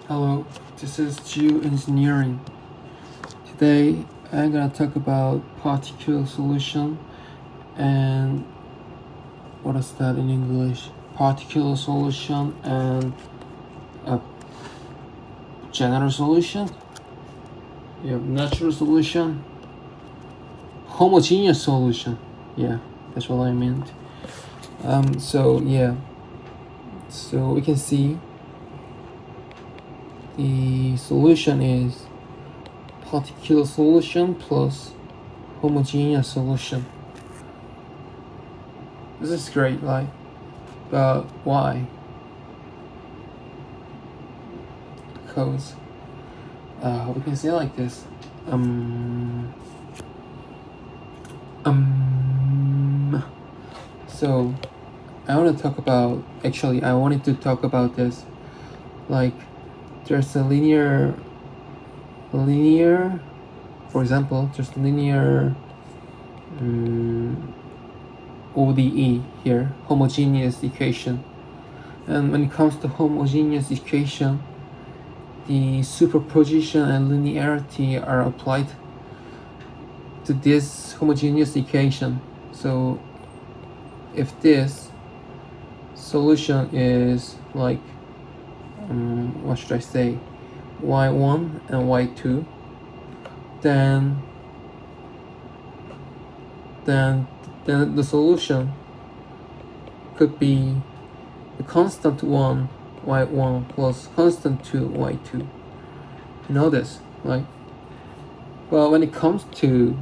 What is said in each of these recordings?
Hello, this is Geoengineering. Today I'm gonna talk about particle solution and what is that in English? Particle solution and a general solution. You have natural solution, homogeneous solution. Yeah, that's what I meant. So we can see the solution is particle solution plus homogeneous solution. This is great, right? But why? Because we can say it like this. So I wanted to talk about this. Like, there's a linear, for example, there's linear ODE here, homogeneous equation. And when it comes to homogeneous equation, the superposition and linearity are applied to this homogeneous equation. So if this solution is like, what should I say, y1 and y2, then the solution could be the constant 1 y1 plus constant 2 y2. You know this, right? Well, when it comes to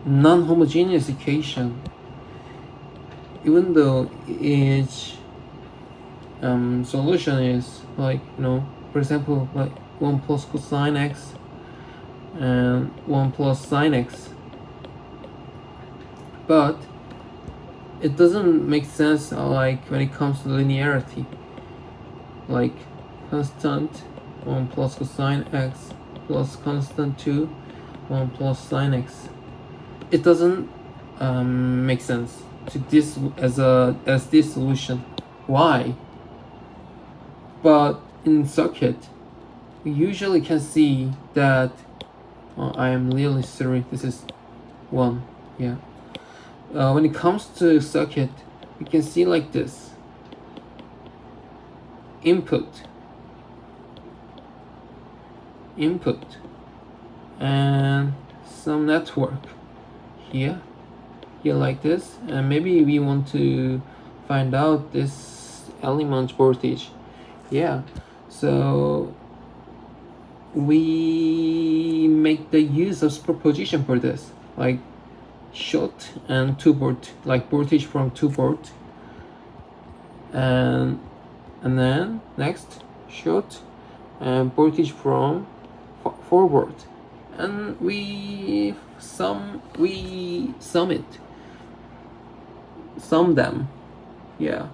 non-homogeneous equation, even though each solution is like, for example, like 1 plus cosine x and 1 plus sine x, but it doesn't make sense like when it comes to linearity, like constant 1 plus cosine x plus constant 2 1 plus sine x. It doesn't make sense to this as this solution. Why? But in circuit, we usually can see that I am really sorry, this is 1. Yeah. When it comes to circuit, we can see like this: input, and some network here like this, and maybe we want to find out this element voltage. Yeah, so we make the use of superposition for this, like short and 2 volt, like voltage from 2 volt, and then next short and voltage from 4 volt, and we sum them. Yeah,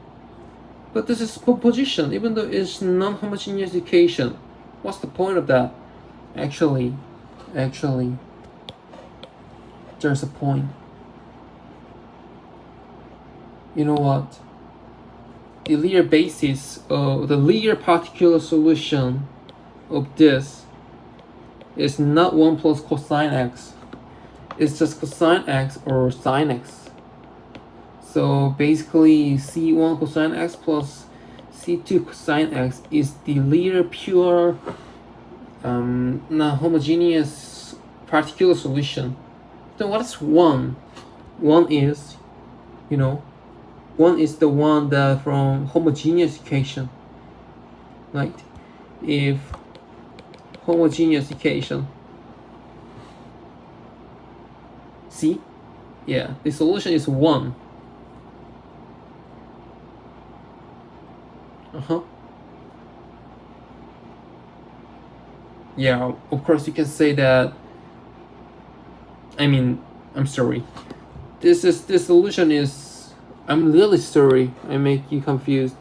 but this is superposition, even though it's non-homogeneous equation. What's the point of that? Actually, there's a point. You know what? The linear basis of the linear particular solution of this is not 1 plus cosine x. It's just cosine x or sine x. So basically, c1 cosine x plus c2 cosine x is the linear pure non-homogeneous particular solution. Then what is 1? 1 is, 1 is the one that from homogeneous equation. Right? If homogeneous equation, see? Yeah, the solution is 1. Yeah, of course you can say that. I'm sorry. This solution is. I'm really sorry. I make you confused.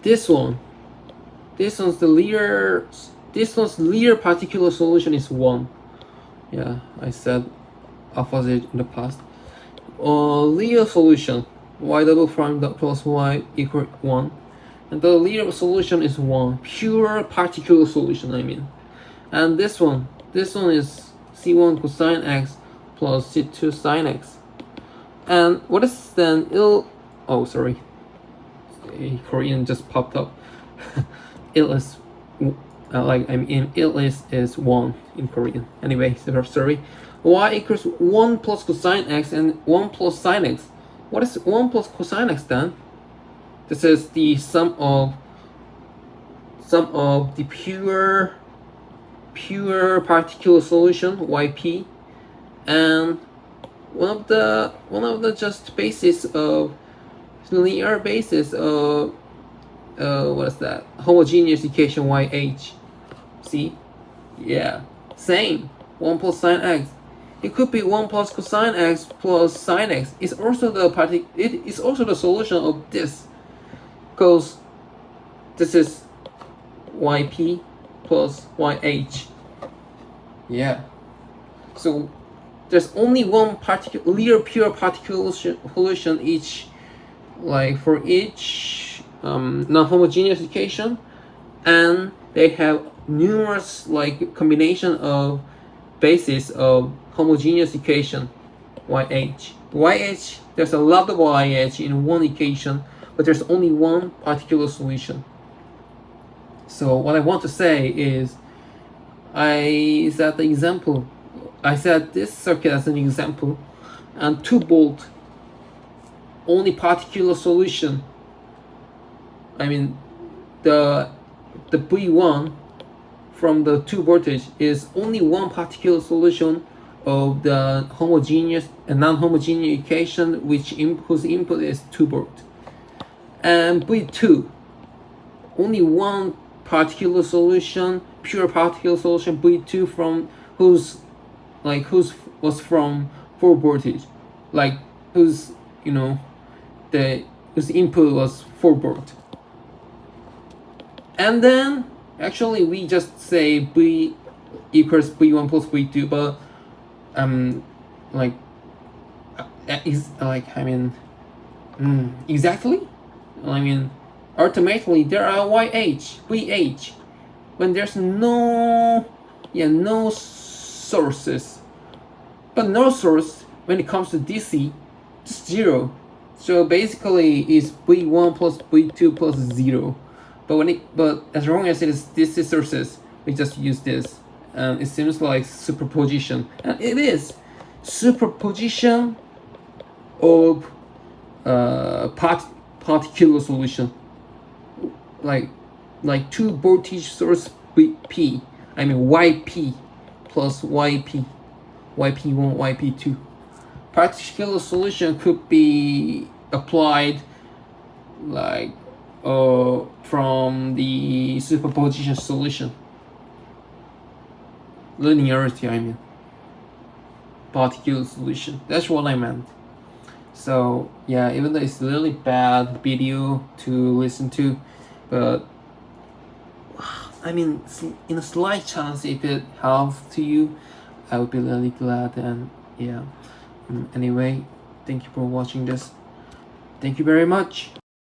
This one's linear particular solution is 1. Yeah, I said opposite in the past. Linear solution, y double prime dot plus y equal 1. and the linear solution is 1, pure particular solution, I mean. And this one is C1 cosine x plus C2 sine x. And what is then oh sorry, a Korean just popped up. Il is il is 1 in Korean. Anyway, sorry. Y equals 1 plus cosine x and 1 plus sine x. What is 1 plus cosine x then? This is the sum of the pure particular solution yp, and one of the just basis of linear basis of what is that, homogeneous equation yh. See, yeah, same. 1 plus sine x. It could be 1 plus cosine x plus sine x. It's also the solution of this, because this is yp plus yh. Yeah. So there's only one particular pure particular solution each, like for each non-homogeneous equation, and they have numerous like combination of basis of homogeneous equation yh. There's a lot of yh in one equation, but there's only one particular solution. So what I want to say is, I set this circuit as an example, and 2-volt only particular solution. I mean, the V1 from the 2 voltage is only one particular solution of the homogeneous and non-homogeneous equation, whose input is 2 volt. And V2, only one particular solution, pure particular solution, V2 from whose was from 4 voltage, like whose input was 4 volt. And then actually we just say V equals V1 plus V2, but exactly, I mean, ultimately there are VH when there's no sources, but no source when it comes to DC, just 0. So basically it's V1 plus V2 plus 0. But as long as it is DC sources, we just use this, and it seems like superposition, and it is superposition of particular solution, like 2 voltage source P, I mean YP plus YP, YP1, YP2. Particular solution could be applied like from the superposition solution. Linearity, I mean. Particular solution. That's what I meant. So yeah, even though it's a really bad video to listen to, but I mean, in a slight chance, if it helps to you, I would be really glad. And yeah, anyway, thank you for watching this. Thank you very much.